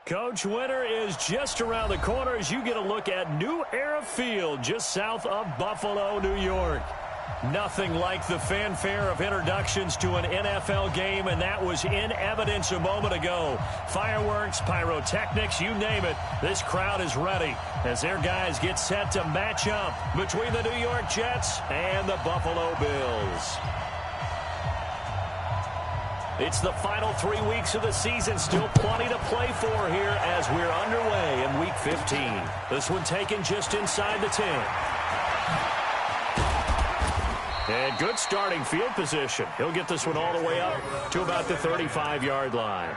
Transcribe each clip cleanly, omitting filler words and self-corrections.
Coach, winter is just around the corner as you get a look at New Era Field just south of Buffalo, New York. Nothing like the fanfare of introductions to an NFL game, and that was in evidence a moment ago. Fireworks, pyrotechnics, you name it, this crowd is ready as their guys get set to match up between the New York Jets and the Buffalo Bills. It's the final 3 weeks of the season. Still plenty to play for here as we're underway in Week 15. This one taken just inside the 10. And good starting field position. He'll get this one all the way up to about the 35-yard line.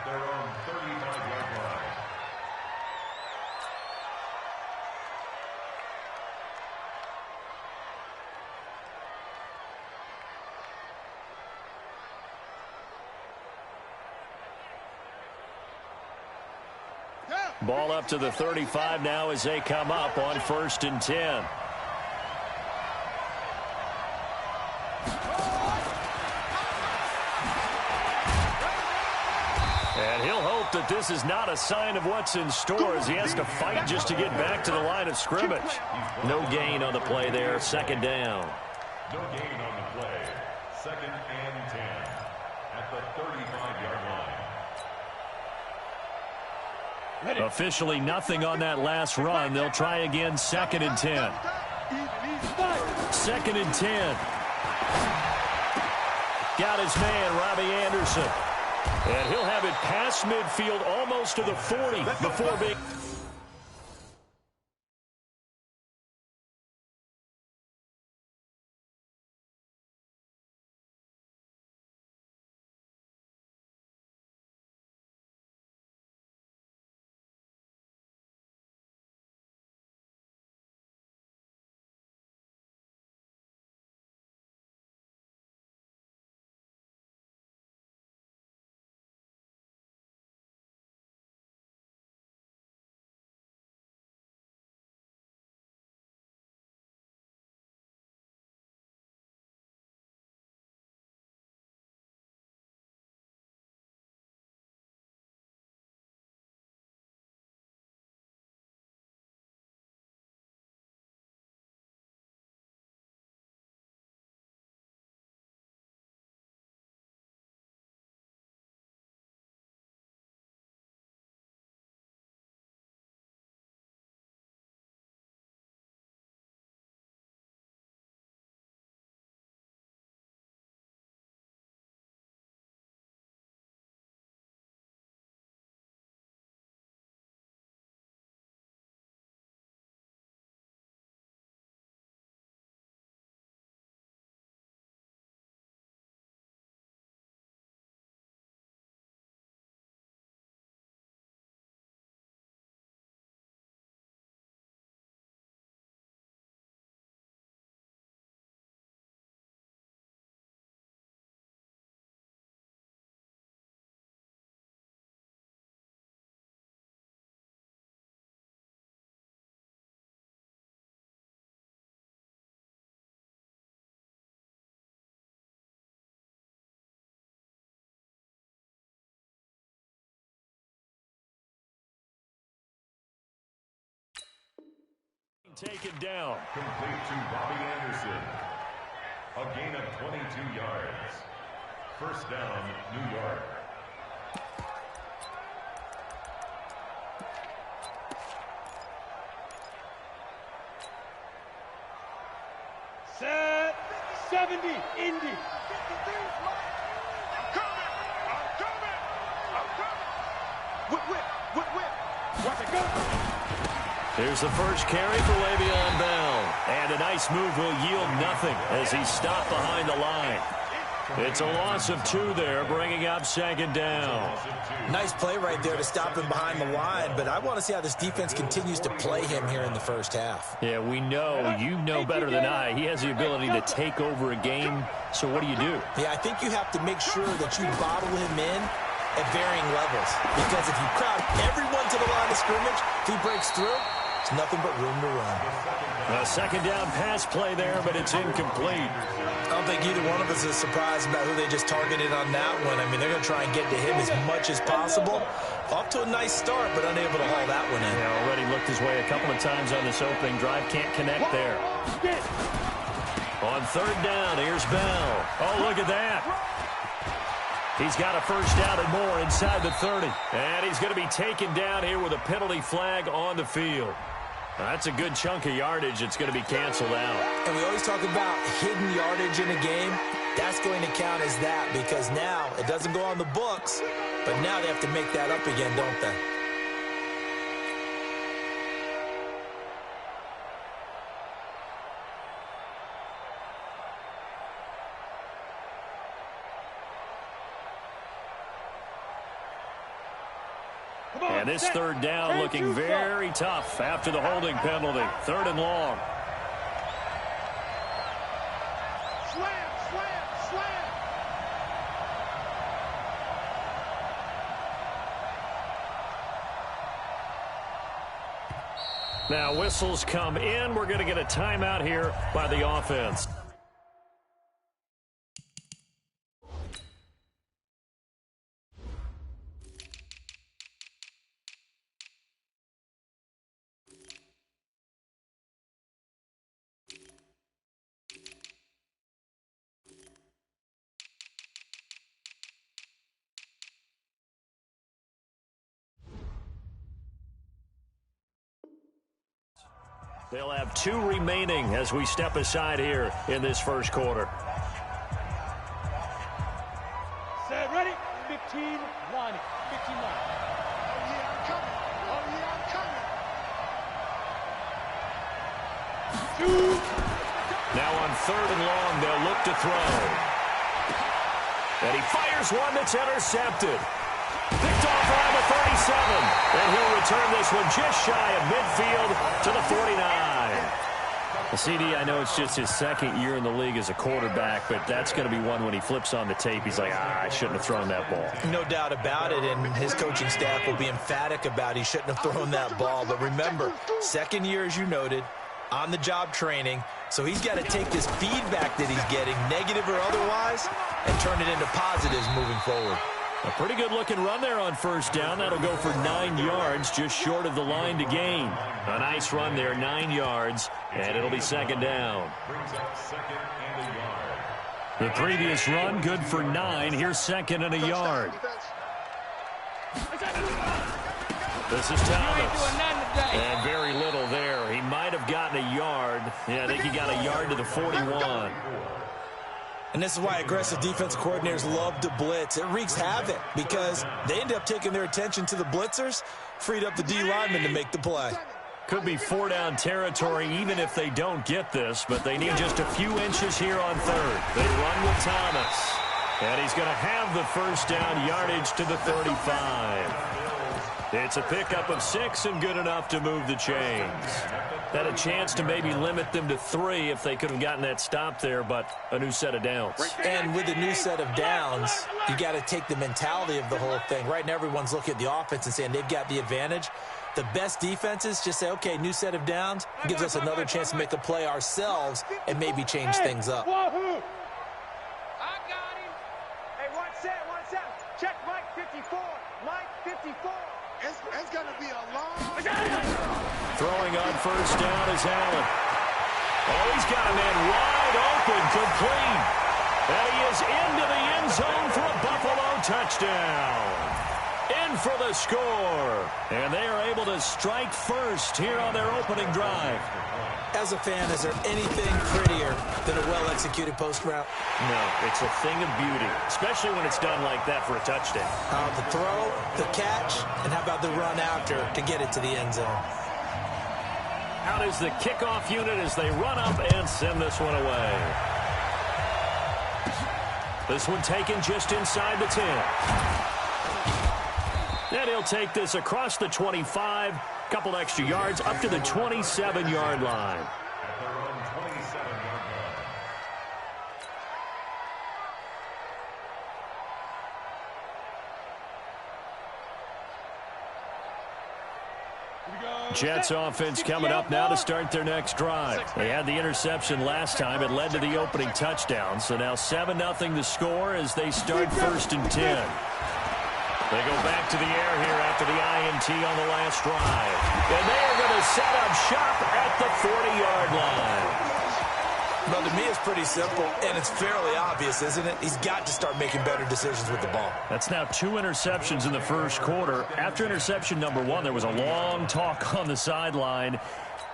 Ball up to the 35 now as they come up on 1st and 10. And he'll hope that this is not a sign of what's in store as he has to fight just to get back to the line of scrimmage. No gain on the play there, 2nd down. No gain on the play, 2nd and 10 at the 35-yard line. Officially nothing on that last run. They'll try again, 2nd and 10. 2nd and 10. Got his man, Robbie Anderson. And he'll have it past midfield almost to the 40 before being... Taken down. Complete to Robbie Anderson. A gain of 22 yards. 1st down, New York. Set 70, Indy. I'm coming. Whip. Watch it go. Here's the first carry for Le'Veon Bell. And a nice move will yield nothing as he's stopped behind the line. It's a loss of 2 there, bringing up 2nd down. Nice play right there to stop him behind the line, but I want to see how this defense continues to play him here in the 1st half. Yeah, we know, you know better than I, he has the ability to take over a game. So what do? Yeah, I think you have to make sure that you bottle him in at varying levels. Because if you crowd everyone to the line of scrimmage, if he breaks through, There's nothing but room to run. A second down pass play there, but it's incomplete. I don't think either one of us is surprised about who they just targeted on that one. I mean, they're going to try and get to him as much as possible. Off to a nice start, but unable to haul that one in. Yeah, already looked his way a couple of times on this opening drive. Can't connect there. On third down, here's Bell. Oh, look at that. He's got a first down and more inside the 30. And he's going to be taken down here with a penalty flag on the field. That's a good chunk of yardage. It's going to be canceled out. And we always talk about hidden yardage in a game. That's going to count as that because now it doesn't go on the books, but now they have to make that up again, don't they? And this third down looking very tough after the holding penalty. Third and long. Slam, slam, slam. Now whistles come in. We're going to get a timeout here by the offense. They'll have 2 remaining as we step aside here in this first quarter. Set, ready? 15, line it. 15, line. Oh, yeah, I'm coming. Oh, yeah, I'm coming. 2. Now on third and long, they'll look to throw. And he fires one that's intercepted. Picked off around the 37. And he'll return this one just shy of midfield to the 49. The CD, I know it's just his second year in the league as a quarterback, but that's going to be one when he flips on the tape. He's like, I shouldn't have thrown that ball. No doubt about it, and his coaching staff will be emphatic about he shouldn't have thrown that ball. But remember, second year, as you noted, on-the-job training, so he's got to take this feedback that he's getting, negative or otherwise, and turn it into positives moving forward. A pretty good-looking run there on first down. That'll go for 9 yards, just short of the line to gain. A nice run there, 9 yards, and it'll be second down. The previous run, good for 9. Here's second and a yard. This is Thomas. And very little there. He might have gotten a yard. Yeah, I think he got a yard to the 41. And this is why aggressive defensive coordinators love to blitz. It wreaks havoc because they end up taking their attention to the blitzers, freed up the D lineman to make the play. Could be 4-down territory even if they don't get this, but they need just a few inches here on third. They run with Thomas. And he's going to have the first down, yardage to the 35. It's a pickup of 6 and good enough to move the chains. Had a chance to maybe limit them to 3 if they could have gotten that stop there, but a new set of downs. And with a new set of downs, you got to take the mentality of the whole thing. Right now, everyone's looking at the offense and saying they've got the advantage. The best defenses just say, okay, new set of downs, gives us another chance to make a play ourselves and maybe change things up. I got him. Hey, one set. Check Mike 54. Mike 54. It's going to be a long... Throwing on first down is Allen. Oh, he's got a man wide open, complete. And he is into the end zone for a Buffalo touchdown. In for the score. And they are able to strike first here on their opening drive. As a fan, is there anything prettier than a well-executed post route? No, it's a thing of beauty, especially when it's done like that for a touchdown. The throw, the catch, and how about the run after to get it to the end zone? Out is the kickoff unit as they run up and send this one away. This one taken just inside the 10. And he'll take this across the 25, couple extra yards up to the 27-yard line. Here we go. Jets offense coming up now to start their next drive. They had the interception last time. It led to the opening touchdown. So now 7-0 the score as they start 1st and 10. They go back to the air here after the INT on the last drive. And they are going to set up shop at the 40-yard line. Well, to me, it's pretty simple, and it's fairly obvious, isn't it? He's got to start making better decisions with the ball. That's now 2 interceptions in the first quarter. After interception number 1, there was a long talk on the sideline,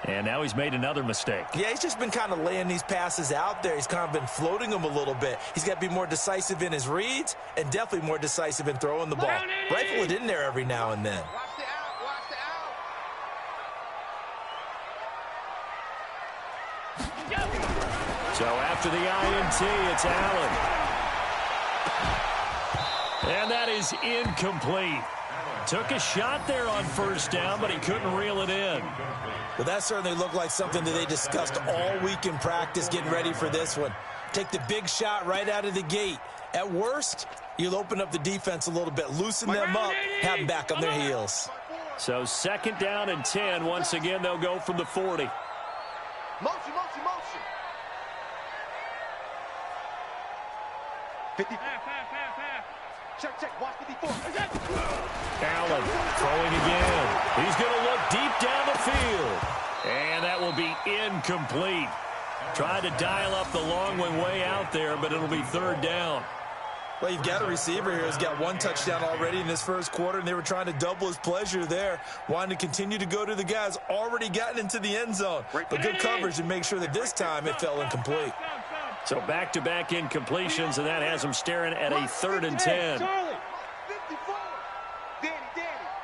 and now he's made another mistake. Yeah, he's just been kind of laying these passes out there. He's kind of been floating them a little bit. He's got to be more decisive in his reads and definitely more decisive in throwing the ball. Rifle it in there every now and then. So after the INT, it's Allen. And that is incomplete. Took a shot there on 1st down, but he couldn't reel it in. Well, that certainly looked like something that they discussed all week in practice getting ready for this one. Take the big shot right out of the gate. At worst, you'll open up the defense a little bit, loosen them up, have them back on their heels. So 2nd down and 10. Once again, they'll go from the 40. Motion. 50. Check. Watch 54. Allen throwing again. He's going to look deep down the field. And that will be incomplete. Tried to dial up the long one way out there, but it'll be 3rd down. Well, you've got a receiver here who's got 1 touchdown already in this first quarter, and they were trying to double his pleasure there, wanting to continue to go to the guys already gotten into the end zone. But good coverage to make sure that this time it fell incomplete. So back-to-back incompletions, and that has them staring at a 3rd and 10. 54. Danny.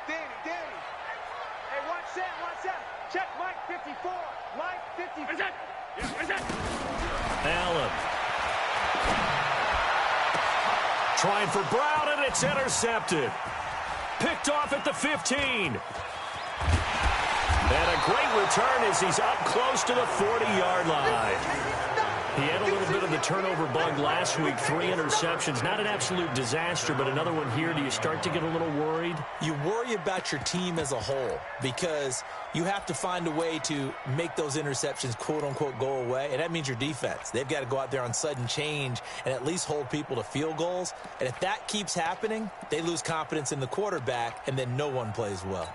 Hey, watch that. Check Mike 54. Mike 54. Allen. Trying for Brown, and it's intercepted. Picked off at the 15. And a great return as he's up close to the 40-yard line. He had a little bit of the turnover bug last week, 3 interceptions. Not an absolute disaster, but another one here. Do you start to get a little worried? You worry about your team as a whole because you have to find a way to make those interceptions, quote-unquote, go away, and that means your defense. They've got to go out there on sudden change and at least hold people to field goals. And if that keeps happening, they lose confidence in the quarterback, and then no one plays well.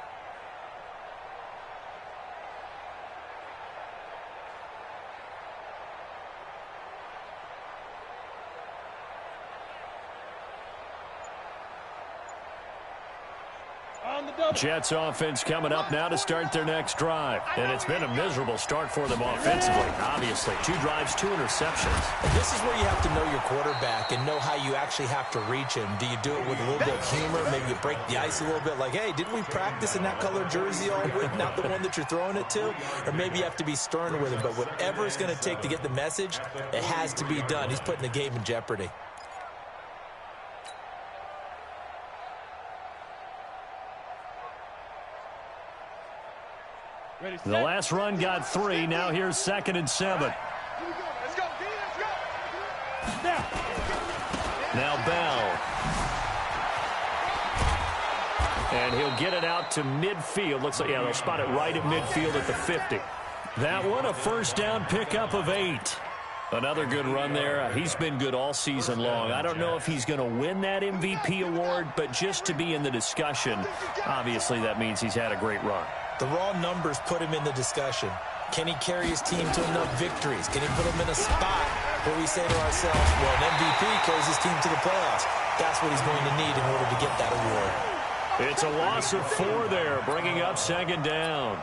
Jets offense coming up now to start their next drive. And it's been a miserable start for them offensively, obviously. 2 drives, 2 interceptions. And this is where you have to know your quarterback and know how you actually have to reach him. Do you do it with a little bit of humor? Maybe you break the ice a little bit like, hey, didn't we practice in that color jersey all week, not the one that you're throwing it to? Or maybe you have to be stern with him. But whatever it's going to take to get the message, it has to be done. He's putting the game in jeopardy. The last run got 3. Now here's 2nd and 7. Let's go. Now Bell. And he'll get it out to midfield. Looks like, yeah, they'll spot it right at midfield at the 50. That one, a 1st down pickup of 8. Another good run there. He's been good all season long. I don't know if he's going to win that MVP award, but just to be in the discussion, obviously that means he's had a great run. The raw numbers put him in the discussion. Can he carry his team to enough victories? Can he put them in a spot where we say to ourselves, well, an MVP carries his team to the playoffs. That's what he's going to need in order to get that award. It's a loss of 4 there, bringing up 2nd down.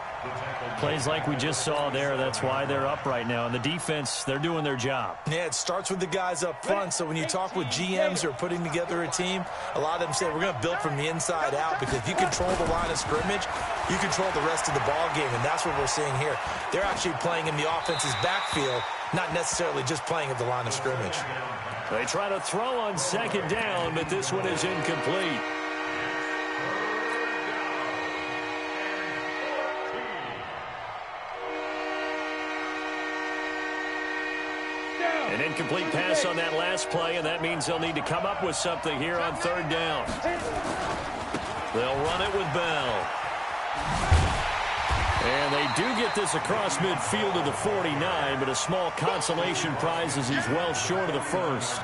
Plays like we just saw there, that's why they're up right now. And the defense, they're doing their job. Yeah, it starts with the guys up front. So when you talk with GMs who are putting together a team, a lot of them say we're going to build from the inside out, because if you control the line of scrimmage, you control the rest of the ball game, and that's what we're seeing here. They're actually playing in the offense's backfield, not necessarily just playing at the line of scrimmage. They try to throw on 2nd down, but this one is incomplete. An incomplete pass on that last play, and that means they'll need to come up with something here on 3rd down. They'll run it with Bell. And they do get this across midfield to the 49, but a small consolation prize as he's well short of the first.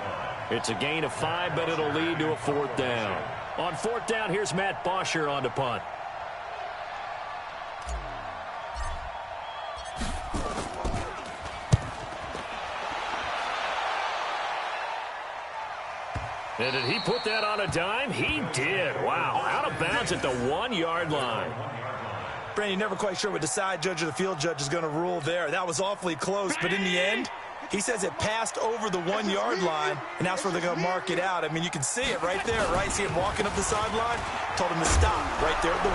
It's a gain of 5, but it'll lead to a 4th down. On 4th down, here's Matt Bosher on to punt. And did he put that on a dime? He did. Wow. Out of bounds at the 1-yard line. Brandon, you're never quite sure what the side judge or the field judge is going to rule there. That was awfully close, but in the end, he says it passed over the 1-yard line, and that's where they're going to mark it out. I mean, you can see it right there, right? See him walking up the sideline? Told him to stop right there at the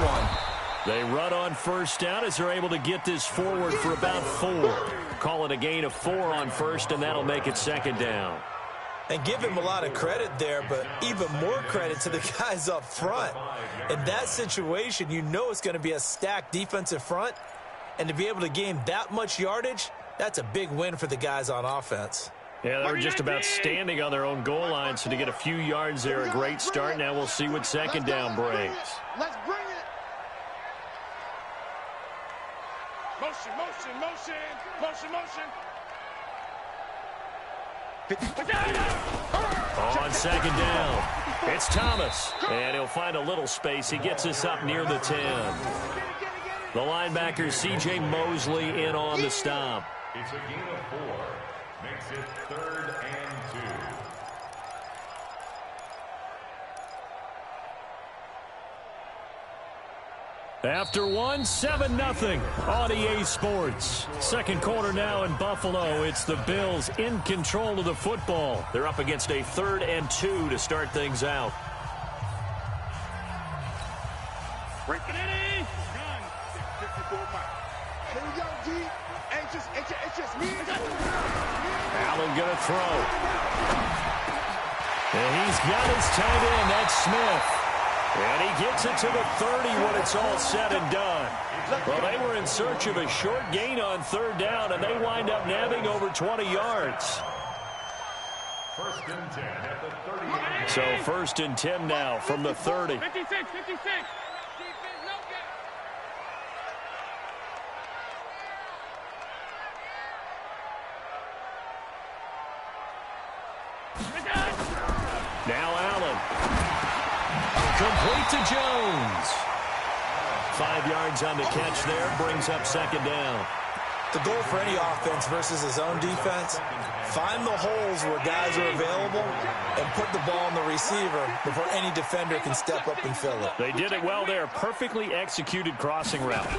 1. They run on 1st down as they're able to get this forward for about 4. Call it a gain of 4 on 1st, and that'll make it 2nd down. And give him a lot of credit there, but even more credit to the guys up front. In that situation, you know it's going to be a stacked defensive front. And to be able to gain that much yardage, that's a big win for the guys on offense. Yeah, they were just about standing on their own goal line, so to get a few yards there, a great start. Now we'll see what 2nd down brings. Let's bring it. Motion, motion, motion, motion, motion. On 2nd down, it's Thomas, and he'll find a little space. He gets us up near the 10. The linebacker, C.J. Mosley, in on the stop. It's a gain of 4. Makes it 3rd and 2. After 1, 7-0 on EA Sports. 2nd quarter now in Buffalo. It's the Bills in control of the football. They're up against a 3rd and 2 to start things out. Break it in. Run. 54 miles. Here we go, G. It's just me. Allen gonna throw. And he's got his tight end. That's Smith. And he gets it to the 30 when it's all said and done. Well, they were in search of a short gain on 3rd down, and they wind up nabbing over 20 yards. 1st and 10 at the 30. So 1st and 10 now from the 30. 56, 56. Now Allen. Complete to Jones. 5 yards on the catch there. Brings up 2nd down. The goal for any offense versus his own defense, find the holes where guys are available and put the ball on the receiver before any defender can step up and fill it. They did it well there. Perfectly executed crossing route.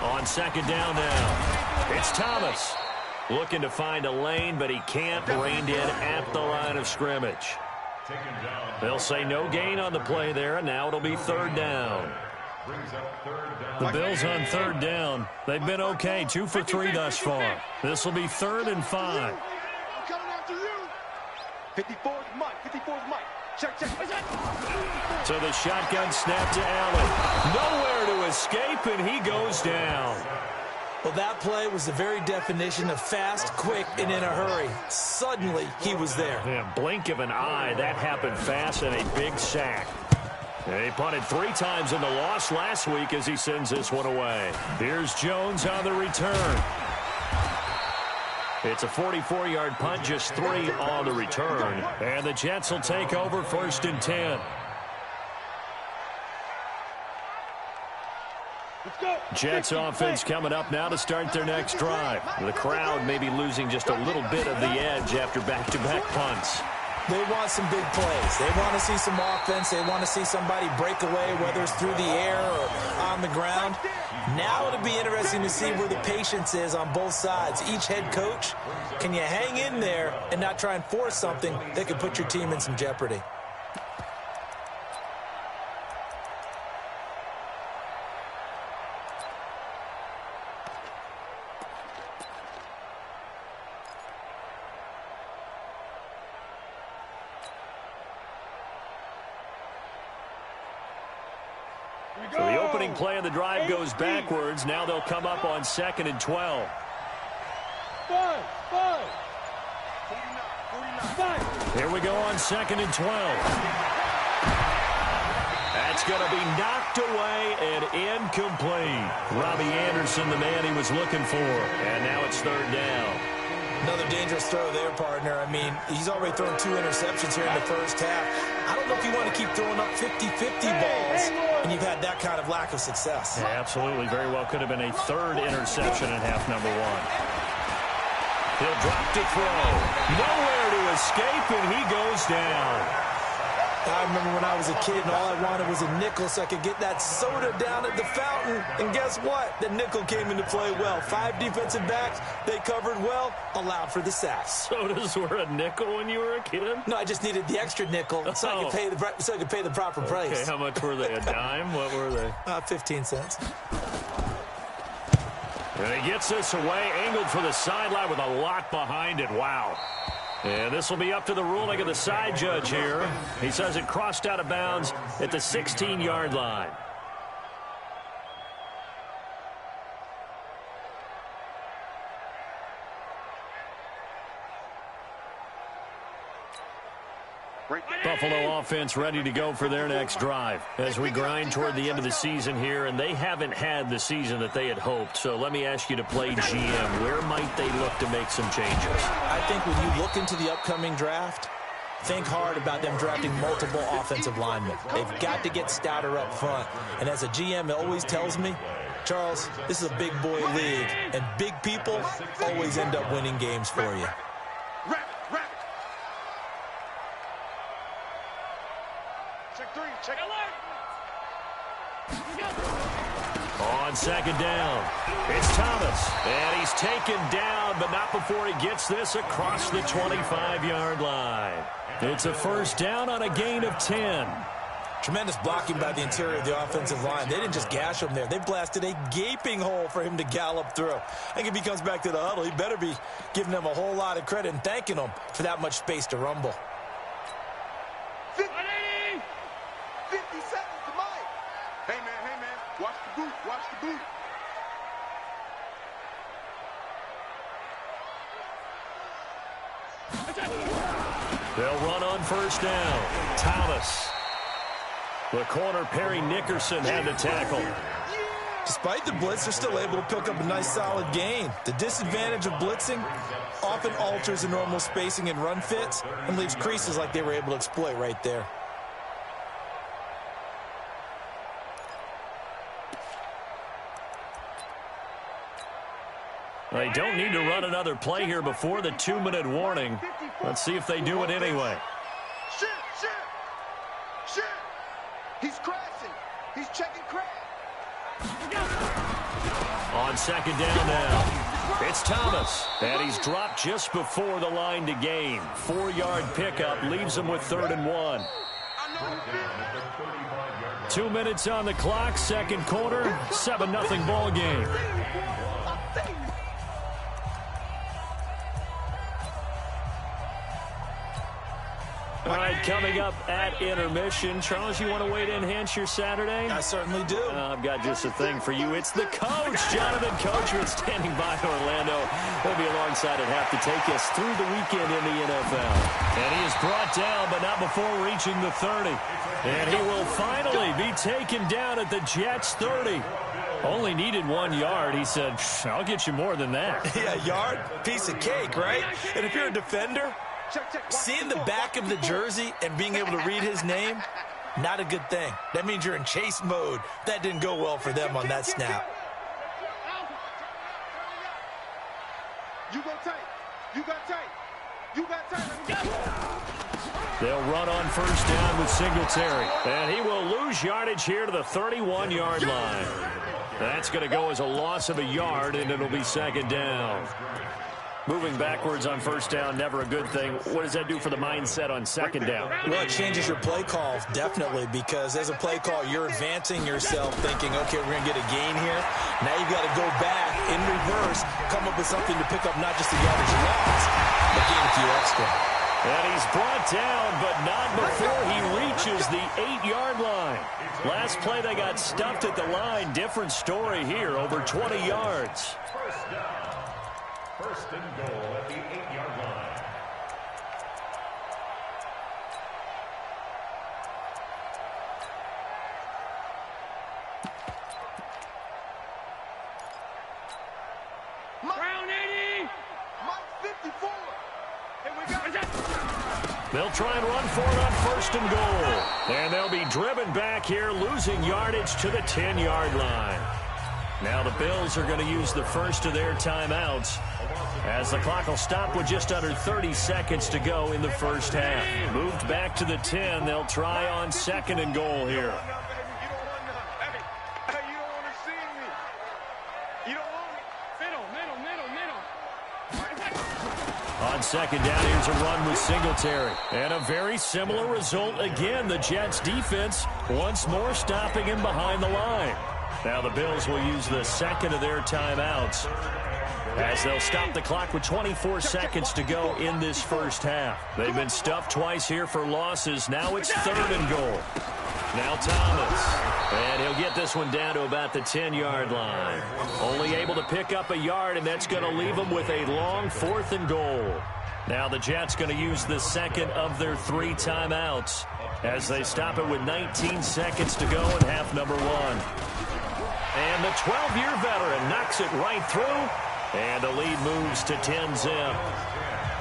On 2nd down now, it's Thomas. Looking to find a lane, but he can't. Reined in at the line of scrimmage. They'll say no gain on the play there, and now it'll be 3rd down. The Bills on 3rd down. They've been okay, 2 for 3 thus far. This will be 3rd and 5. I'm coming after you. 54 is Mike. 54 is Mike. Check. So the shotgun snap to Allen. Nowhere to escape, and he goes down. Well, that play was the very definition of fast, quick, and in a hurry. Suddenly, he was there. Yeah, blink of an eye. That happened fast, and a big sack. And he punted 3 times in the loss last week as he sends this one away. Here's Jones on the return. It's a 44-yard punt, just 3 on the return. And the Jets will take over 1st and 10. Jets offense coming up now to start their next drive. The crowd may be losing just a little bit of the edge after back-to-back punts. They want some big plays. They want to see some offense. They want to see somebody break away, whether it's through the air or on the ground. Now it'll be interesting to see where the patience is on both sides. Each head coach, can you hang in there and not try and force something that could put your team in some jeopardy? So the opening play of the drive goes backwards. Now they'll come up on 2nd and 12. Here we go on 2nd and 12. That's going to be knocked away and incomplete. Robbie Anderson, the man he was looking for. And now it's third down. Another dangerous throw there, partner. I mean, he's already thrown 2 interceptions here in the first half. I don't know if you want to keep throwing up 50-50 balls when you've had that kind of lack of success. Yeah, absolutely. Very well could have been a third interception in half number 1. He'll drop to throw. Nowhere to escape, and he goes down. I remember when I was a kid and all I wanted was a nickel so I could get that soda down at the fountain. And guess what? The nickel came into play well. 5 defensive backs, they covered well, allowed for the sacks. Sodas were a nickel when you were a kid? No, I just needed the extra nickel so I could pay the proper price. Okay, how much were they? A dime? What were they? 15 cents. And he gets this away, angled for the sideline with a lot behind it. Wow. And this will be up to the ruling of the side judge here. He says it crossed out of bounds at the 16-yard line. Buffalo offense ready to go for their next drive as we grind toward the end of the season here, and they haven't had the season that they had hoped. So let me ask you to play GM. Where might they look to make some changes? I think when you look into the upcoming draft, think hard about them drafting multiple offensive linemen. They've got to get stouter up front. And as a GM, it always tells me, Charles, this is a big boy league, and big people always end up winning games for you. On second down, it's Thomas, and he's taken down, but not before he gets this across the 25-yard line. It's a first down on a gain of 10. Tremendous blocking by the interior of the offensive line. They didn't just gash him there. They blasted a gaping hole for him to gallop through. I think if he comes back to the huddle, he better be giving them a whole lot of credit and thanking them for that much space to rumble. 50 seconds to Mike. Hey, man, watch the boot, watch the boot. They'll run on first down. Thomas. The corner, Perry Nickerson, had the tackle. Despite the blitz, they're still able to pick up a nice solid gain. The disadvantage of blitzing often alters the normal spacing and run fits and leaves creases like they were able to exploit right there. They don't need to run another play here before the 2-minute warning. Let's see if they do it anyway. Shit. He's crashing. He's checking crash. On second down now, it's Thomas, and he's dropped just before the line to gain. 4-yard pickup leaves him with 3rd and 1. 2 minutes on the clock, second quarter, 7-0 ball game. All right, coming up at intermission. Charles, you want to wait to enhance your Saturday? I certainly do. I've got just a thing for you. It's the coach, Jonathan Coachman, standing by Orlando. He'll be alongside at half to take us through the weekend in the NFL. And he is brought down, but not before reaching the 30. And he will finally be taken down at the Jets' 30. Only needed 1 yard. He said, I'll get you more than that. Yeah, yard, piece of cake, right? And if you're a defender, seeing the back of the jersey and being able to read his name, not a good thing. That means you're in chase mode. That didn't go well for them on that snap. You go tight. You got tight. You got tight. They'll run on first down with Singletary. And he will lose yardage here to the 31-yard line. That's going to go as a loss of a yard, and it'll be second down. Moving backwards on first down, never a good thing. What does that do for the mindset on second down? Well, it changes your play call, definitely, because as a play call, you're advancing yourself thinking, okay, we're going to get a gain here. Now you've got to go back in reverse, come up with something to pick up not just the yardage you lost, but gain a few extra. And he's brought down, but not before he reaches the 8-yard line. Last play, they got stuffed at the line. Different story here, over 20 yards. First and goal at the 8-yard line. Round 80. Mike 54. And we got They'll try and run for it on first and goal. And they'll be driven back here, losing yardage to the 10-yard line. Now the Bills are going to use the first of their timeouts as the clock will stop with just under 30 seconds to go in the first half. Moved back to the 10. They'll try on second and goal here. On second down, here's a run with Singletary. And a very similar result again. The Jets defense once more stopping him behind the line. Now the Bills will use the second of their timeouts as they'll stop the clock with 24 seconds to go in this first half. They've been stuffed twice here for losses. Now it's third and goal. Now Thomas. And he'll get this one down to about the 10-yard line. Only able to pick up a yard, and that's going to leave him with a long fourth and goal. Now the Jets going to use the second of their 3 timeouts as they stop it with 19 seconds to go in half number 1. And the 12-year veteran knocks it right through, and the lead moves to 10-zip.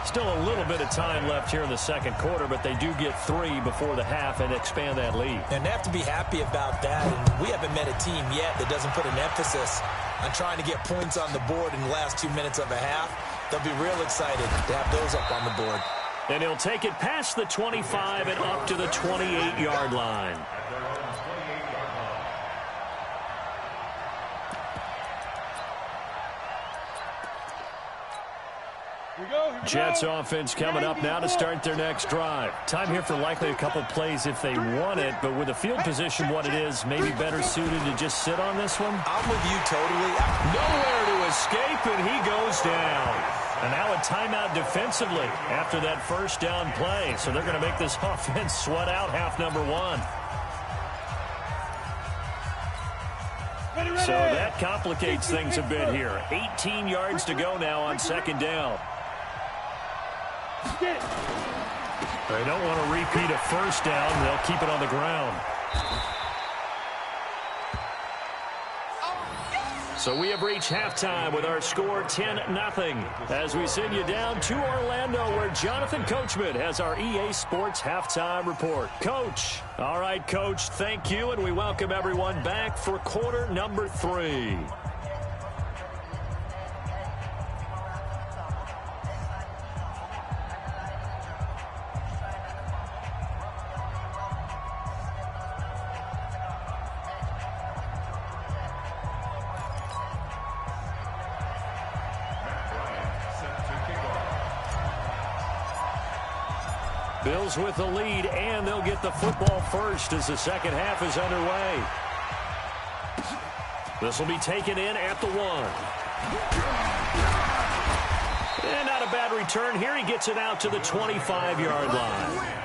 Still a little bit of time left here in the second quarter, but they do get 3 before the half and expand that lead. And they have to be happy about that. And we haven't met a team yet that doesn't put an emphasis on trying to get points on the board in the last 2 minutes of a half. They'll be real excited to have those up on the board. And he'll take it past the 25 and up to the 28-yard line. Jets offense coming up now to start their next drive. Time here for likely a couple plays if they want it, but with the field position what it is, maybe better suited to just sit on this one. I'm with you totally. Nowhere to escape, and he goes down. And now a timeout defensively after that first down play. So they're going to make this offense sweat out half number 1. So that complicates things a bit here. 18 yards to go now on second down. They don't want to repeat a first down. They'll keep it on the ground. So we have reached halftime with our score 10-0 as we send you down to Orlando where Jonathan Coachman has our EA Sports halftime report. Coach. All right, Coach, thank you, and we welcome everyone back for quarter number 3. Bills with the lead, and they'll get the football first as the second half is underway. This will be taken in at the 1. And not a bad return here. He gets it out to the 25-yard line.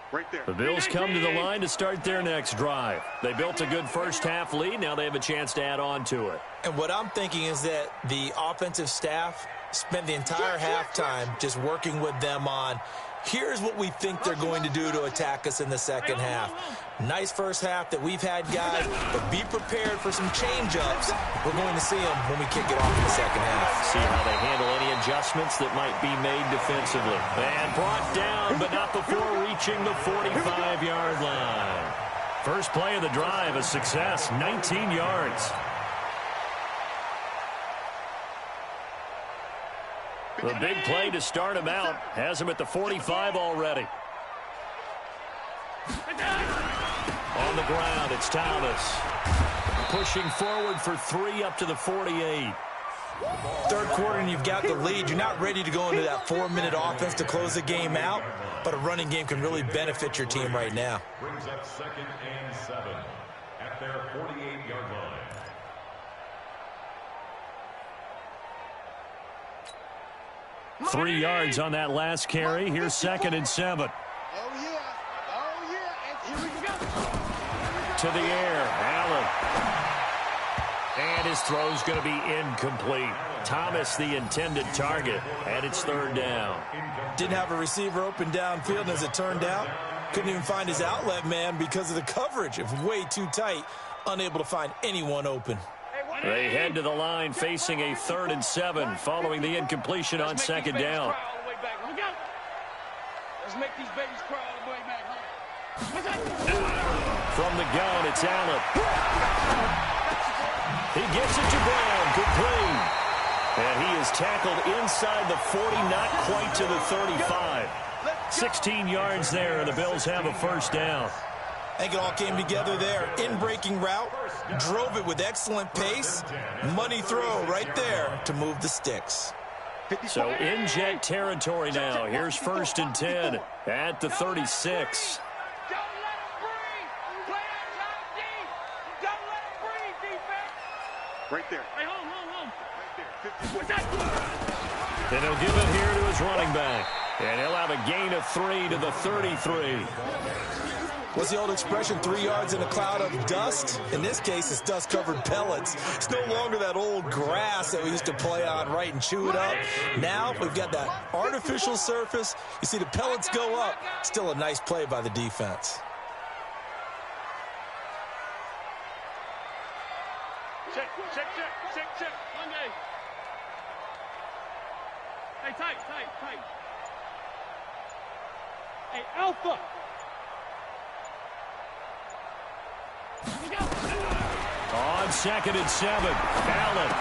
Right there. The Bills come to the line to start their next drive. They built a good first half lead. Now they have a chance to add on to it. And what I'm thinking is that the offensive staff spent the entire halftime just working with them on, here's what we think they're going to do to attack us in the second half. Nice first half that we've had, guys, but be prepared for some change-ups. We're going to see them when we kick it off in the second half. See how they handle any adjustments that might be made defensively. And brought down, but not before reaching the 45-yard line. First play of the drive, a success, 19 yards. The big play to start him out has him at the 45 already. On the ground, it's Thomas. Pushing forward for 3 up to the 48. Third quarter and you've got the lead. You're not ready to go into that 4-minute offense to close the game out, but a running game can really benefit your team right now. Brings up 2nd and 7 at their 48-yard line. Three yards on that last carry. Here's 2nd and 7. Oh, yeah. Oh, yeah. And here we go. To the air, Allen. And his throw's going to be incomplete. Thomas, the intended target, and it's 3rd down. Didn't have a receiver open downfield, and as it turned out, couldn't even find his outlet man because of the coverage. It was way too tight, unable to find anyone open. They head to the line facing a 3rd and 7 following the incompletion on 2nd down. Let's make these babies cry all the way back home. From the gun, it's Allen. He gets it to Brown, complete. And he is tackled inside the 40, not quite to the 35. 16 yards there, and the Bills have a 1st down. I think it all came together there. In-breaking route, drove it with excellent pace. Money throw right there to move the sticks. So in jet territory now. Here's 1st and 10 at the 36. Don't let him breathe. Play outside deep. Don't let him breathe, defense. Right there. Hey, home. Right there. 54. And he'll give it here to his running back. And he'll have a gain of 3 to the 33. What's the old expression, 3 yards in a cloud of dust? In this case, it's dust-covered pellets. It's no longer that old grass that we used to play on, right, and chew it up. Now we've got that artificial surface. You see the pellets go up. Still a nice play by the defense. Check. One day. Hey, tight. Hey, Alpha. On 2nd and 7, Allen.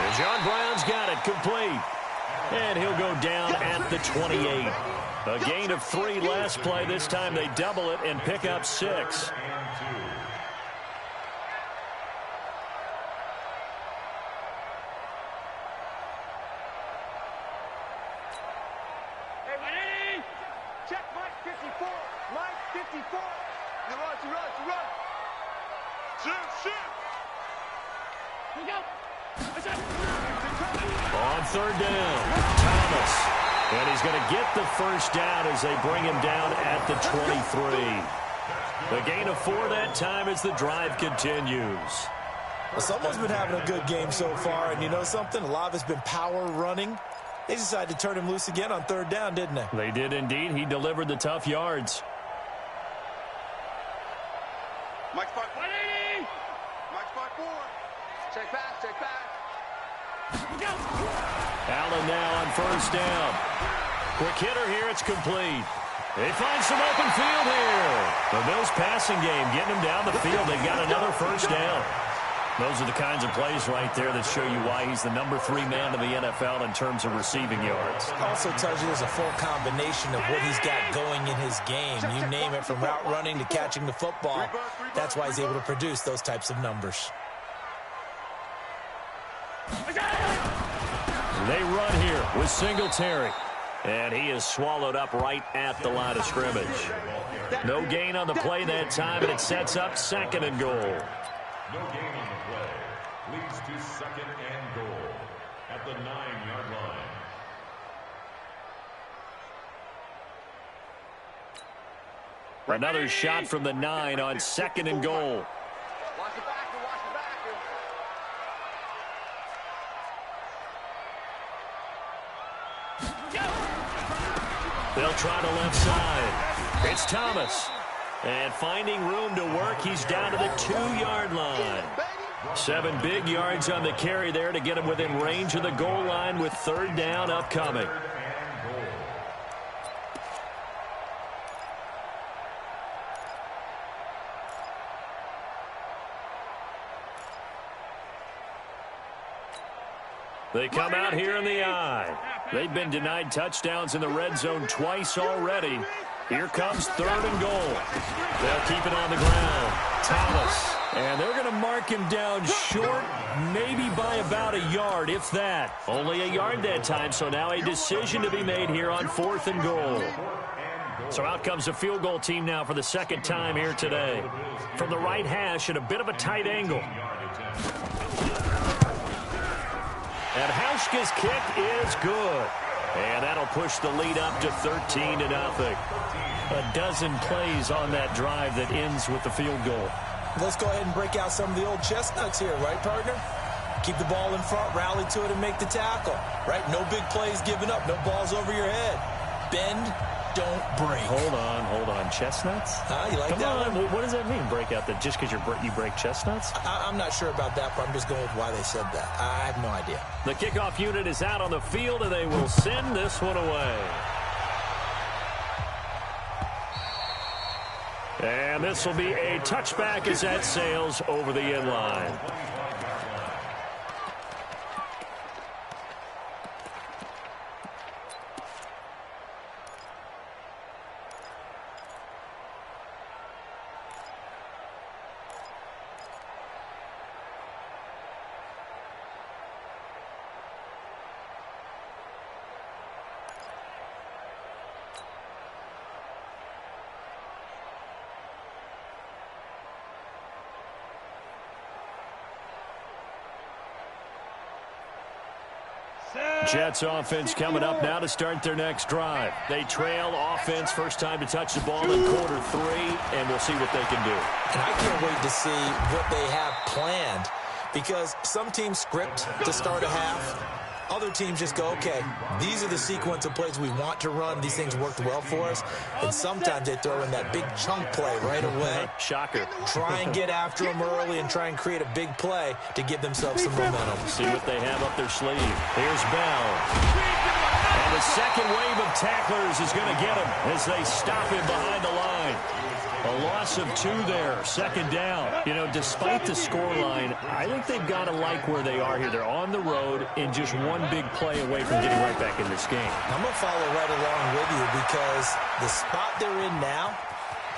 And John Brown's got it, complete. And he'll go down at the 28. A gain of 3 last play. This time they double it and pick up 6. Check Mike 54. Mike 54. You run. Shoot. On 3rd down, Thomas. And he's going to get the 1st down as they bring him down at the 23. The gain of 4 that time as the drive continues. Well, someone's been having a good game so far, and you know something? A lot of it's been power running. They decided to turn him loose again on 3rd down, didn't they? They did indeed. He delivered the tough yards. Mike's 5-4. Mike's 5-4. Check back. Allen now on 1st down. Quick hitter here. It's complete. They find some open field here. The Bills passing game getting him down the field. They got another 1st down. Those are the kinds of plays right there that show you why he's the number 3 man in the NFL in terms of receiving yards. Also tells you there's a full combination of what he's got going in his game. You name it, from route running to catching the football. That's why he's able to produce those types of numbers. They run here with Singletary. And he is swallowed up right at the line of scrimmage. No gain on the play that time, and it sets up 2nd and goal. No gain on the play. Leads to 2nd and goal at the 9-yard line. Another shot from the 9 on 2nd and goal. Watch the back. They'll try to left side. It's Thomas. And finding room to work, he's down to the 2-yard line. 7 big yards on the carry there to get him within range of the goal line with 3rd down upcoming. They come out here in the eye. They've been denied touchdowns in the red zone twice already. Here comes 3rd and goal. They'll keep it on the ground. Thomas. And they're going to mark him down short, maybe by about a yard, if that. Only a yard that time, so now a decision to be made here on 4th and goal. So out comes the field goal team now for the second time here today. From the right hash at a bit of a tight angle. And Hauschka's kick is good. And that'll push the lead up to 13-0. A dozen plays on that drive that ends with the field goal. Let's go ahead and break out some of the old chestnuts here, right, partner? Keep the ball in front, rally to it, and make the tackle, right? No big plays given up, no balls over your head. Bend, don't break. Hold on. Chestnuts? You like Come that on. one? What does that mean, break out that just because you break chestnuts? I'm not sure about that, but I'm just going with why they said that. I have no idea. The kickoff unit is out on the field, and they will send this one away. And this will be a touchback as that sails over the end line. Jets offense coming up now to start their next drive. They trail offense, first time to touch the ball in quarter 3, and we'll see what they can do. And I can't wait to see what they have planned, because some teams script to start a half. Other teams just go, okay, these are the sequence of plays we want to run. These things worked well for us. And sometimes they throw in that big chunk play right away. Shocker. Try and get after them early and try and create a big play to give themselves some momentum. See what they have up their sleeve. Here's Bell. And the second wave of tacklers is going to get him as they stop him behind the line. A loss of 2 there, 2nd down. You know, despite the scoreline, I think they've got to like where they are here. They're on the road and just one big play away from getting right back in this game. I'm going to follow right along with you, because the spot they're in now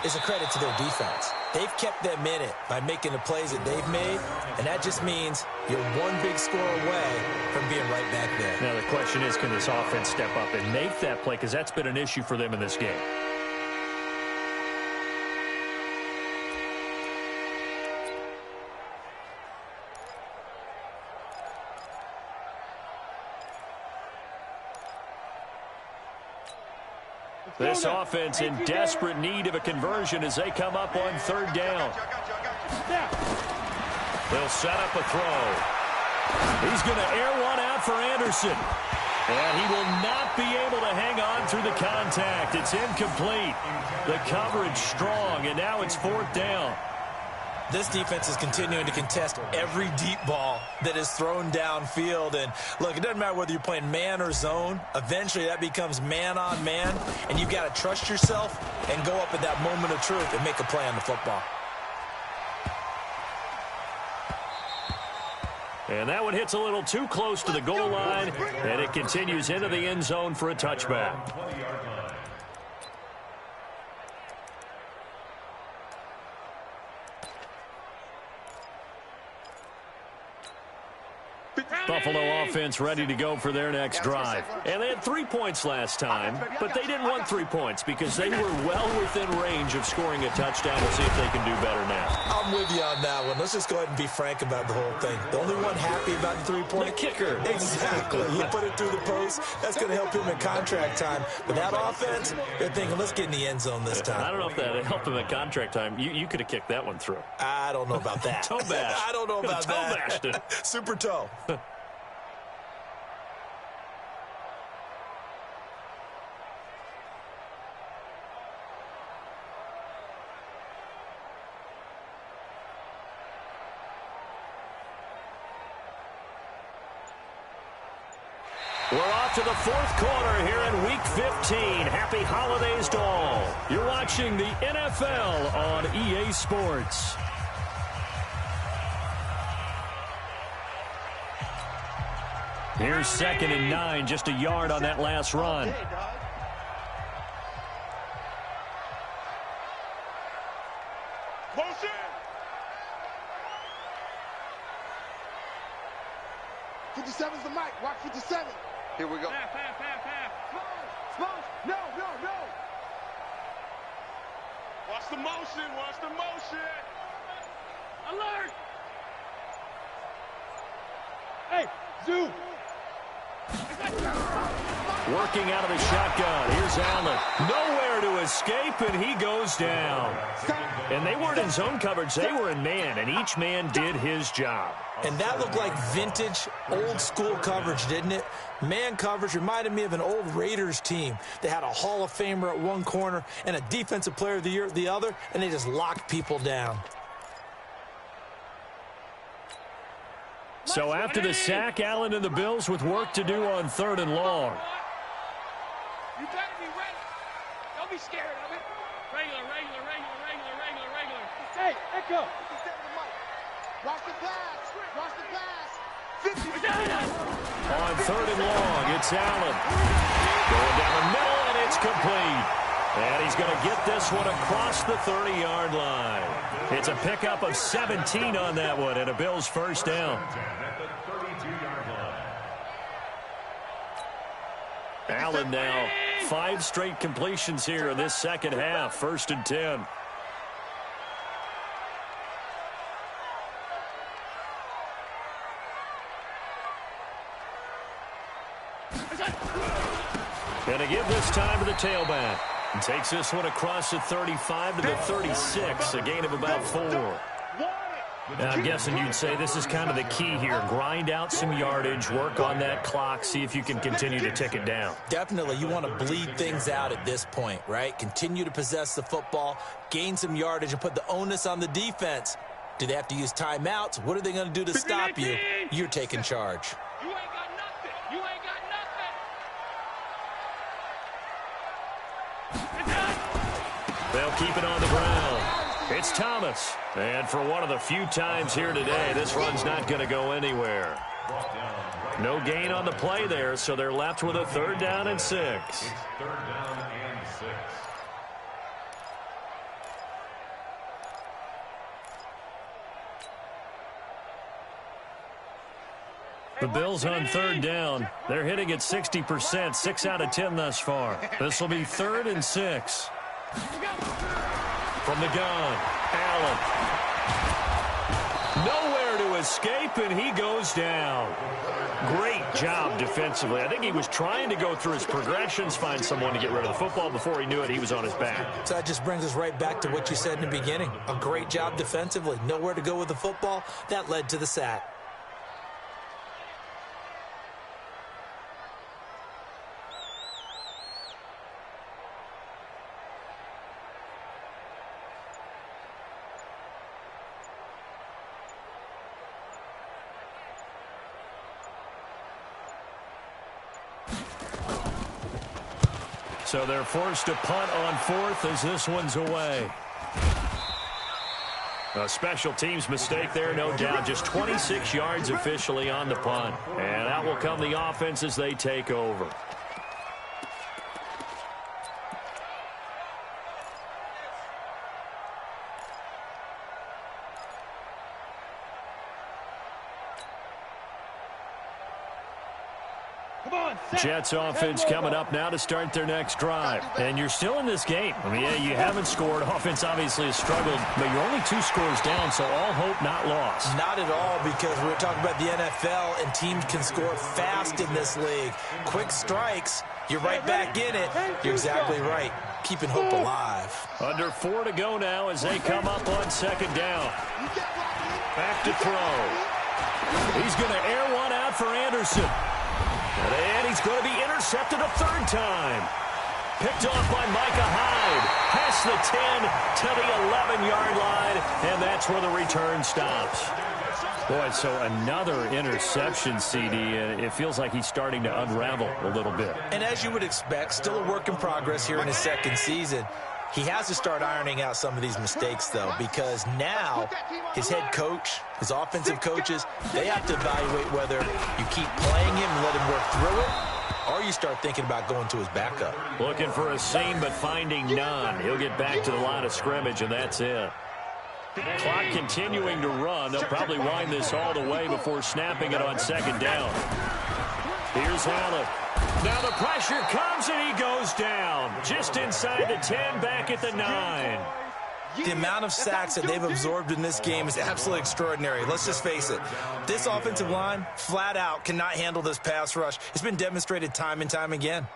is a credit to their defense. They've kept them in it by making the plays that they've made, and that just means you're one big score away from being right back there. Now the question is, can this offense step up and make that play? Because that's been an issue for them in this game. This offense in desperate need of a conversion as they come up on 3rd down. They'll set up a throw. He's going to air one out for Anderson. And he will not be able to hang on through the contact. It's incomplete. The coverage strong, and now it's 4th down. This defense is continuing to contest every deep ball that is thrown downfield. And, look, it doesn't matter whether you're playing man or zone. Eventually, that becomes man-on-man, and you've got to trust yourself and go up at that moment of truth and make a play on the football. And that one hits a little too close to the goal line, and it continues into the end zone for a touchback. Buffalo offense ready to go for their next drive. And they had 3 points last time, but they didn't want 3 points because they were well within range of scoring a touchdown. We'll see if they can do better now. I'm with you on that one. Let's just go ahead and be frank about the whole thing. The only one happy about the 3-point? The kicker. Exactly. He put it through the post. That's going to help him in contract time. But that offense, they're thinking, let's get in the end zone this time. I don't know if that helped him in contract time. You could have kicked that one through. I don't know about that. Toe bash. I don't know about that. Toe bashed it. Super toe. We're off to the 4th quarter here in Week 15. Happy holidays to all. You're watching the NFL on EA Sports. Here's 2nd and 9, just a yard on that last run. Motion. 57's the mic. Watch 57. Here we go. Pass. Smoke. No. Watch the motion. Alert. Hey, Zoo. Working out of the shotgun. Here's Allen. Nowhere to escape, and he goes down. And they weren't in zone coverage. They were in man, and each man did his job. And that looked like vintage, old-school coverage, didn't it? Man coverage reminded me of an old Raiders team. They had a Hall of Famer at one corner and a Defensive Player of the Year at the other, and they just locked people down. So after the sack, Allen and the Bills with work to do on 3rd and long. You better be ready. Don't be scared of it. Regular. Hey, Echo. 57's the mic. Watch the pass. 50. On 3rd and long, it's Allen. Going down the middle, and it's complete. And he's going to get this one across the 30-yard line. It's a pickup of 17 on that one, and a Bills first down. Allen now 5 straight completions here in this second half. 1st and 10. Going to give this time to the tailback. And takes this one across the 35 to the 36, a gain of about 4. Now, I'm guessing you'd say this is kind of the key here. Grind out some yardage, work on that clock, see if you can continue to tick it down. Definitely, you want to bleed things out at this point, right? Continue to possess the football, gain some yardage, and put the onus on the defense. Do they have to use timeouts? What are they going to do to stop you? You're taking charge. You ain't got nothing. They'll keep it on the ground. It's Thomas. And for one of the few times here today, this run's not going to go anywhere. No gain on the play there, so they're left with a 3rd down and 6. It's 3rd down and 6. The Bills on 3rd down. They're hitting at 60%, 6 out of 10 thus far. This will be 3rd and 6. From the gun, Allen. Nowhere to escape, and he goes down. Great job defensively. I think he was trying to go through his progressions, find someone to get rid of the football. Before he knew it, he was on his back. So that just brings us right back to what you said in the beginning. A great job defensively. Nowhere to go with the football. That led to the sack. So they're forced to punt on 4th as this one's away. A special teams mistake there, no doubt. Just 26 yards officially on the punt. And out will come the offense as they take over. Jets offense coming up now to start their next drive. And you're still in this game. I mean, yeah, you haven't scored. Offense obviously has struggled, but you're only 2 scores down, so all hope not lost. Not at all, because we're talking about the NFL, and teams can score fast in this league. Quick strikes, you're right back in it. You're exactly right. Keeping hope alive. Under 4 to go now as they come up on 2nd down. Back to throw. He's going to air one out for Anderson. And he's going to be intercepted a 3rd time. Picked off by Micah Hyde. Past the 10 to the 11-yard line, and that's where the return stops. Boy, so another interception, CD, and it feels like he's starting to unravel a little bit. And as you would expect, still a work in progress here in his 2nd season. He has to start ironing out some of these mistakes, though, because now his head coach, his offensive coaches, they have to evaluate whether you keep playing him and let him work through it, or you start thinking about going to his backup. Looking for a seam, but finding none. He'll get back to the line of scrimmage, and that's it. Clock continuing to run. They'll probably wind this all the way before snapping it on second down. Here's Allen. Now the pressure comes, and he goes down. Just inside the 10, back at the 9. The amount of sacks that they've absorbed in this game is absolutely extraordinary. Let's just face it. This offensive line, flat out, cannot handle this pass rush. It's been demonstrated time and time again.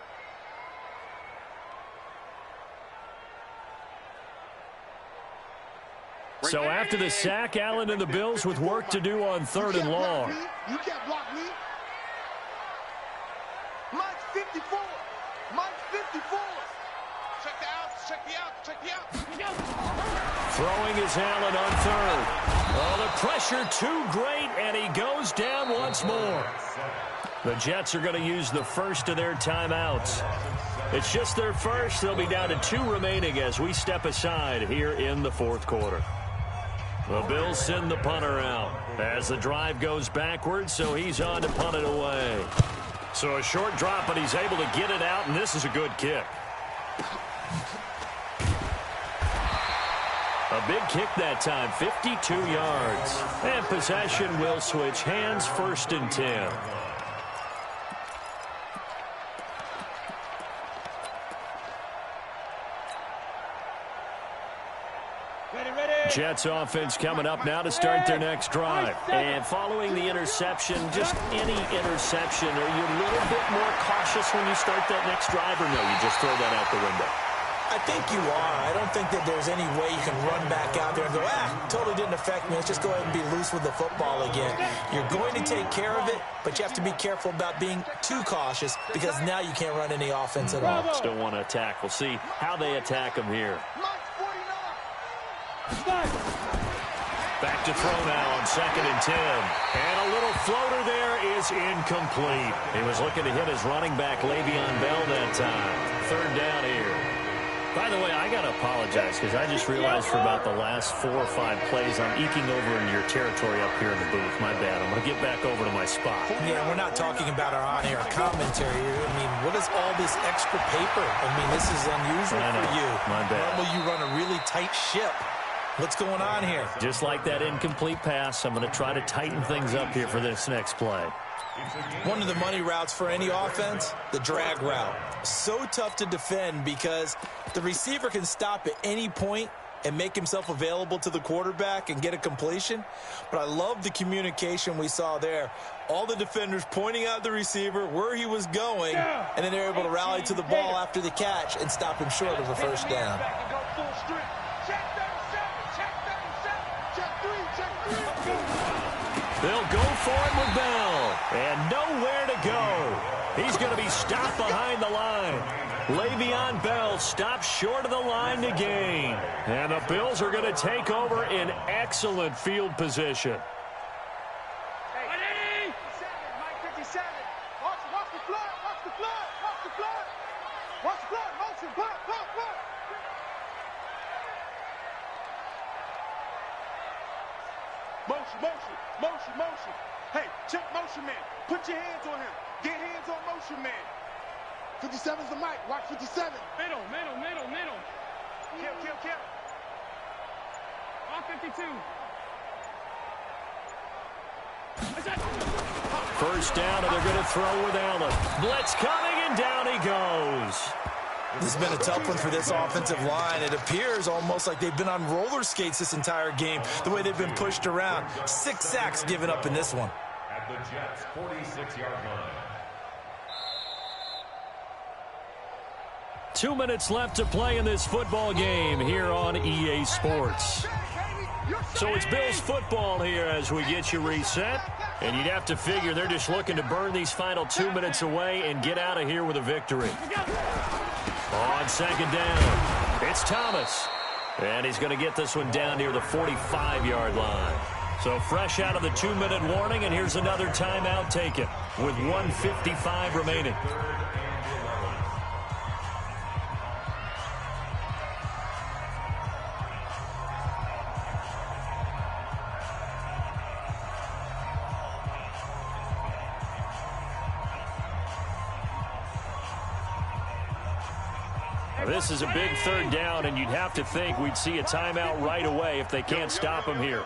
So after the sack, Allen and the Bills with work to do on 3rd and long. You can't block me. Mike 54. Mike 54. Check the out, check the out, check the out. Throwing is Allen on 3rd. Oh, the pressure too great, and he goes down once more. The Jets are going to use the first of their timeouts. It's just their first. They'll be down to 2 remaining as we step aside here in the 4th quarter. The Bills send the punter out as the drive goes backwards, so he's on to punt it away. So a short drop, but he's able to get it out, and this is a good kick. A big kick that time, 52 yards. And possession will switch hands, 1st and 10. Jets offense coming up now to start their next drive. And following the interception, just any interception, are you a little bit more cautious when you start that next drive, or no, you just throw that out the window? I think you are. I don't think that there's any way you can run back out there and go, totally didn't affect me. Let's just go ahead and be loose with the football again. You're going to take care of it, but you have to be careful about being too cautious because now you can't run any offense at all. Still want to attack. We'll see how they attack them here. Back to throw now on 2nd and 10. And a little floater there is incomplete. He was looking to hit his running back, Le'Veon Bell, that time. 3rd down here. By the way, I got to apologize because I just realized for about the last 4 or 5 plays, I'm eking over into your territory up here in the booth. My bad. I'm going to get back over to my spot. Yeah, we're not talking about our on-air commentary. I mean, what is all this extra paper? I mean, this is unusual for you. My bad. Normally you run a really tight ship. What's going on here? Just like that incomplete pass, I'm going to try to tighten things up here for this next play. One of the money routes for any offense, the drag route. So tough to defend because the receiver can stop at any point and make himself available to the quarterback and get a completion. But I love the communication we saw there. All the defenders pointing out the receiver, where he was going, and then they're able to rally to the ball after the catch and stop him short of a 1st down. They'll go for it with Bell, and nowhere to go. He's going to be stopped behind the line. Le'Veon Bell stops short of the line to gain. And the Bills are going to take over in excellent field position. Hey, Mike 57. Watch the flood, watch the flood, watch the flood. Watch the flood, motion, blood. Motion. Hey, check motion man. Put your hands on him. Get hands on motion man. 57's the mic. Watch 57. Middle. Kill. On 52. 1st down, and they're going to throw with Allen. Blitz coming, and down he goes. This has been a tough one for this offensive line. It appears almost like they've been on roller skates this entire game, the way they've been pushed around. 6 sacks given up in this one. At the Jets' 46-yard line. 2 minutes left to play in this football game here on EA Sports. So it's Bills football here as we get you reset. And you'd have to figure they're just looking to burn these final 2 minutes away and get out of here with a victory. On 2nd down, it's Thomas. And he's going to get this one down near the 45-yard line. So fresh out of the 2-minute warning, and here's another timeout taken with 1:55 remaining. This is a big third down, and you'd have to think we'd see a timeout right away if they can't stop him here.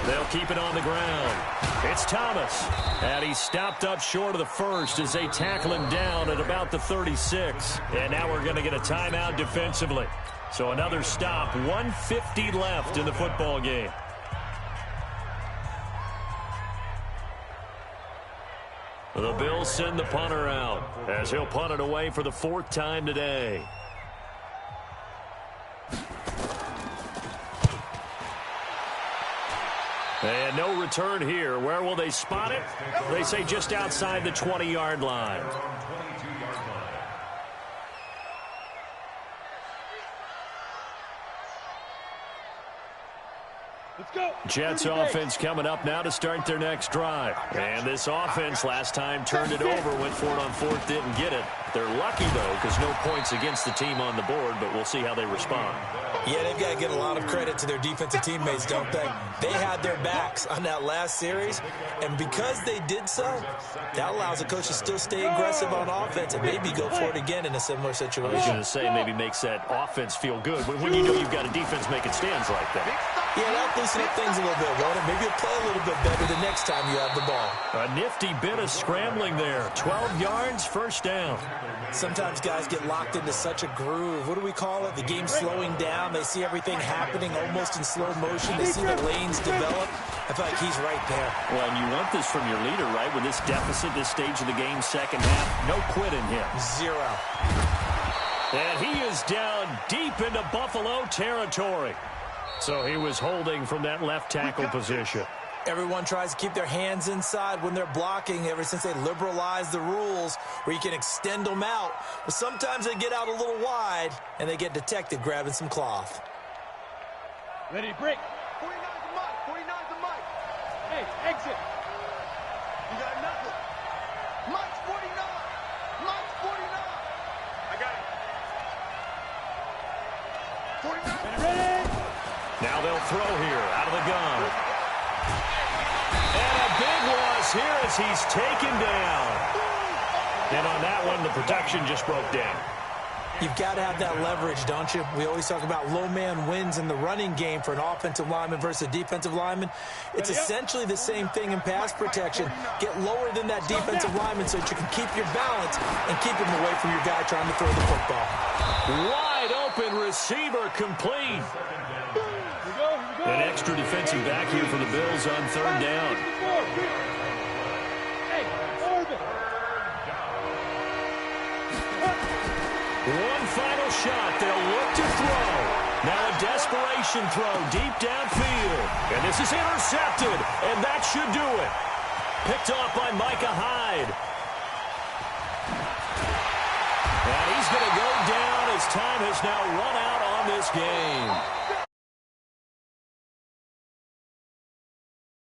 They'll keep it on the ground. It's Thomas. And he's stopped up short of the first as they tackle him down at about the 36. And now we're going to get a timeout defensively. So another stop, 1:50 left in the football game. The Bills send the punter out as he'll punt it away for the 4th time today. And no return here. Where will they spot it? They say just outside the 20-yard line. Let's go. Jets offense coming up now to start their next drive. And this offense last time turned it over, went for it on 4th, didn't get it. They're lucky, though, because no points against the team on the board, but we'll see how they respond. Yeah, they've got to get a lot of credit to their defensive teammates, don't they? They had their backs on that last series, and because they did so, that allows the coach to still stay aggressive on offense and maybe go for it again in a similar situation. I was going to say maybe makes that offense feel good when you know you've got a defense making stands like that. Yeah, that'll loosen up things a little bit, won't it? Maybe you'll play a little bit better the next time you have the ball. A nifty bit of scrambling there. 12 yards, first down. Sometimes guys get locked into such a groove. What do we call it? The game's slowing down. They see everything happening almost in slow motion. They see the lanes develop. I feel like he's right there. Well, and you want this from your leader, right? With this deficit, this stage of the game, second half, no quit in him. 0. And he is down deep into Buffalo territory. So he was holding from that left tackle position. Everyone tries to keep their hands inside when they're blocking ever since they liberalized the rules where you can extend them out. But sometimes they get out a little wide and they get detected grabbing some cloth. Ready, break. 49's the mic. 49's the mic. Hey, exit. You got nothing. Mike's 49. Mike's 49. I got it. 49. Ready. Now they'll throw here out of the gun. And a big loss here as he's taken down. And on that one, the protection just broke down. You've got to have that leverage, don't you? We always talk about low man wins in the running game for an offensive lineman versus a defensive lineman. It's essentially the same thing in pass protection. Get lower than that defensive lineman so that you can keep your balance and keep him away from your guy trying to throw the football. Wide open receiver complete. An extra defensive back here for the Bills on 3rd down. One final shot. They'll look to throw. Now a desperation throw deep downfield. And this is intercepted. And that should do it. Picked off by Micah Hyde. And he's going to go down as time has now run out on this game.